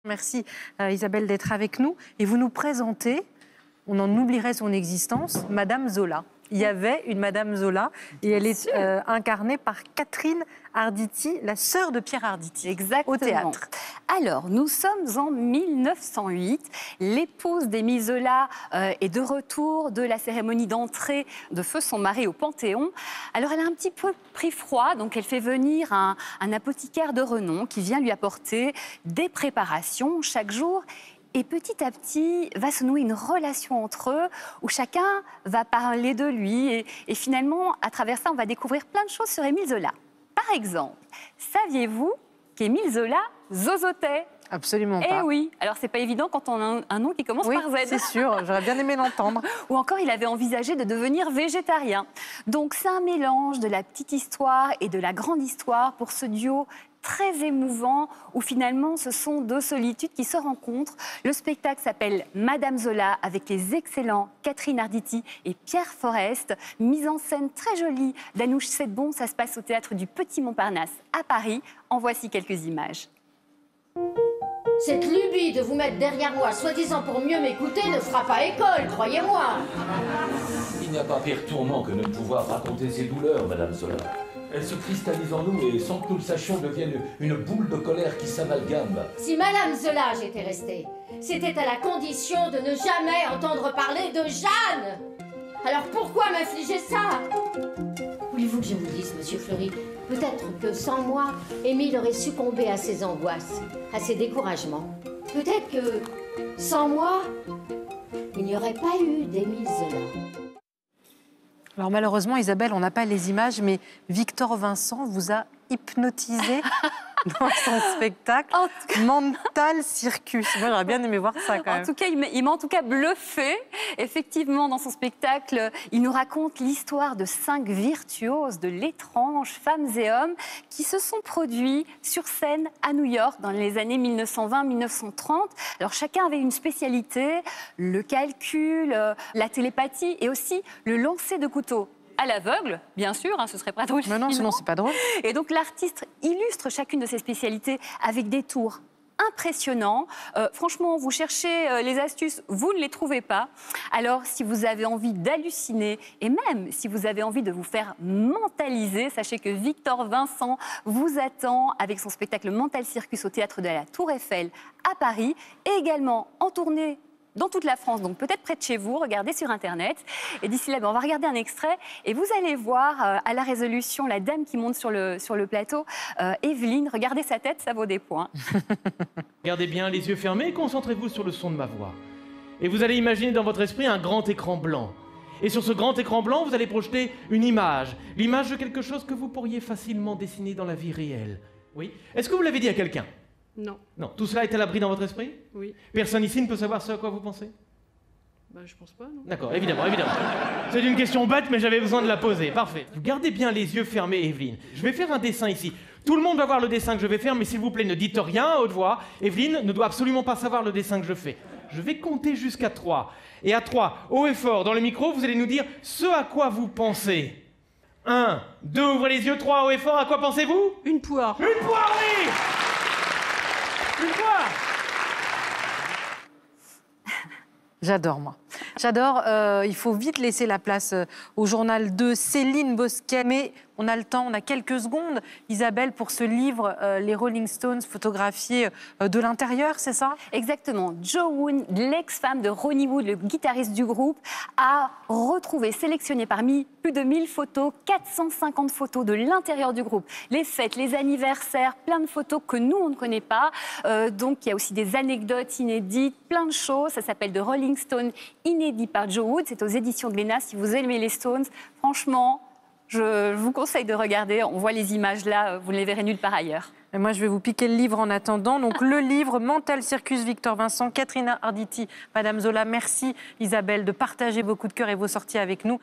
Merci Isabelle d'être avec nous. Et vous nous présentez, on en oublierait son existence, Madame Zola. Il y avait une Madame Zola et elle est incarnée par Catherine Arditi, la sœur de Pierre Arditi, exactement, au théâtre. Alors, nous sommes en 1908. L'épouse d'Émile Zola est de retour de la cérémonie d'entrée de feu son mari au Panthéon. Alors, elle a un petit peu pris froid, donc elle fait venir un apothicaire de renom qui vient lui apporter des préparations chaque jour. Et petit à petit, va se nouer une relation entre eux où chacun va parler de lui. Et finalement, à travers ça, on va découvrir plein de choses sur Émile Zola. Par exemple, saviez-vous qu'Émile Zola zozotait? Absolument pas. Eh oui, alors c'est pas évident quand on a un nom qui commence par Z. C'est sûr, j'aurais bien aimé l'entendre. Ou encore, il avait envisagé de devenir végétarien. Donc c'est un mélange de la petite histoire et de la grande histoire pour ce duo très émouvant où finalement ce sont deux solitudes qui se rencontrent. Le spectacle s'appelle Madame Zola avec les excellents Catherine Arditi et Pierre Forest. Mise en scène très jolie d'Anouche Sedbon, ça se passe au théâtre du Petit Montparnasse à Paris. En voici quelques images. Cette lubie de vous mettre derrière moi, soi-disant pour mieux m'écouter, ne fera pas école, croyez-moi. Il n'y a pas pire tourment que de ne pouvoir raconter ses douleurs, Madame Zola. Elles se cristallisent en nous et, sans que nous le sachions, deviennent une boule de colère qui s'amalgame. Si Madame Zola j'étais restée, c'était à la condition de ne jamais entendre parler de Jeanne. Alors pourquoi m'infliger ça? Voulez-vous que je vous dise, Monsieur Fleury, peut-être que sans moi, Émile aurait succombé à ses angoisses, à ses découragements. Peut-être que, sans moi, il n'y aurait pas eu d'Émile Zola. Alors malheureusement, Isabelle, on n'a pas les images, mais Victor Vincent vous a hypnotisé dans son spectacle Mental Circus. Moi, j'aurais bien aimé voir ça quand même. En tout cas, il m'a en tout cas bluffé. Effectivement, dans son spectacle, il nous raconte l'histoire de 5 virtuoses de l'étrange, femmes et hommes, qui se sont produits sur scène à New York dans les années 1920-1930. Alors chacun avait une spécialité, le calcul, la télépathie et aussi le lancer de couteau. À l'aveugle, bien sûr, hein, ce serait pas drôle. Mais non, sinon c'est pas drôle. Et donc l'artiste illustre chacune de ses spécialités avec des tours impressionnants. Franchement, vous cherchez les astuces, vous ne les trouvez pas. Alors, si vous avez envie d'halluciner et même si vous avez envie de vous faire mentaliser, sachez que Victor Vincent vous attend avec son spectacle Mental Circus au théâtre de la Tour Eiffel à Paris et également en tournée dans toute la France, donc peut-être près de chez vous, regardez sur Internet. Et d'ici là, on va regarder un extrait et vous allez voir à la résolution la dame qui monte sur le plateau, Evelyne, regardez sa tête, ça vaut des points. Regardez bien, les yeux fermés, concentrez-vous sur le son de ma voix. Et vous allez imaginer dans votre esprit un grand écran blanc. Et sur ce grand écran blanc, vous allez projeter une image, l'image de quelque chose que vous pourriez facilement dessiner dans la vie réelle. Oui. Est-ce que vous l'avez dit à quelqu'un ? Non. Non. Tout cela est à l'abri dans votre esprit? Oui. Personne ici ne peut savoir ce à quoi vous pensez? Bah, je pense pas, non. D'accord, évidemment, évidemment. C'est une question bête, mais j'avais besoin de la poser. Parfait. Vous gardez bien les yeux fermés, Evelyne. Je vais faire un dessin ici. Tout le monde va voir le dessin que je vais faire, mais s'il vous plaît, ne dites rien à haute voix. Evelyne ne doit absolument pas savoir le dessin que je fais. Je vais compter jusqu'à 3. Et à 3, haut et fort, dans le micro, vous allez nous dire ce à quoi vous pensez. 1, 2, ouvrez les yeux, 3, haut et fort, à quoi pensez-vous? Une poire. Une poire, oui! Une poire! J'adore, moi. J'adore. Il faut vite laisser la place au journal de Céline Bosquet. Mais on a le temps, on a quelques secondes, Isabelle, pour ce livre, les Rolling Stones photographiés de l'intérieur, c'est ça? Exactement. Jo Woon, l'ex-femme de Ronnie Wood, le guitariste du groupe, a retrouvé, sélectionné parmi plus de 1000 photos, 450 photos de l'intérieur du groupe. Les fêtes, les anniversaires, plein de photos que nous, on ne connaît pas. Donc, il y a aussi des anecdotes inédites, plein de choses. Ça s'appelle The Rolling Stone, inédit par Jo Wood. C'est aux éditions Glénat. Si vous aimez les Stones, franchement, je vous conseille de regarder. On voit les images là, vous ne les verrez nulle part ailleurs. Et moi, je vais vous piquer le livre en attendant. Donc, le livre Mental Circus, Victor Vincent, Catherine Arditi, Madame Zola. Merci Isabelle de partager vos coups de cœur et vos sorties avec nous.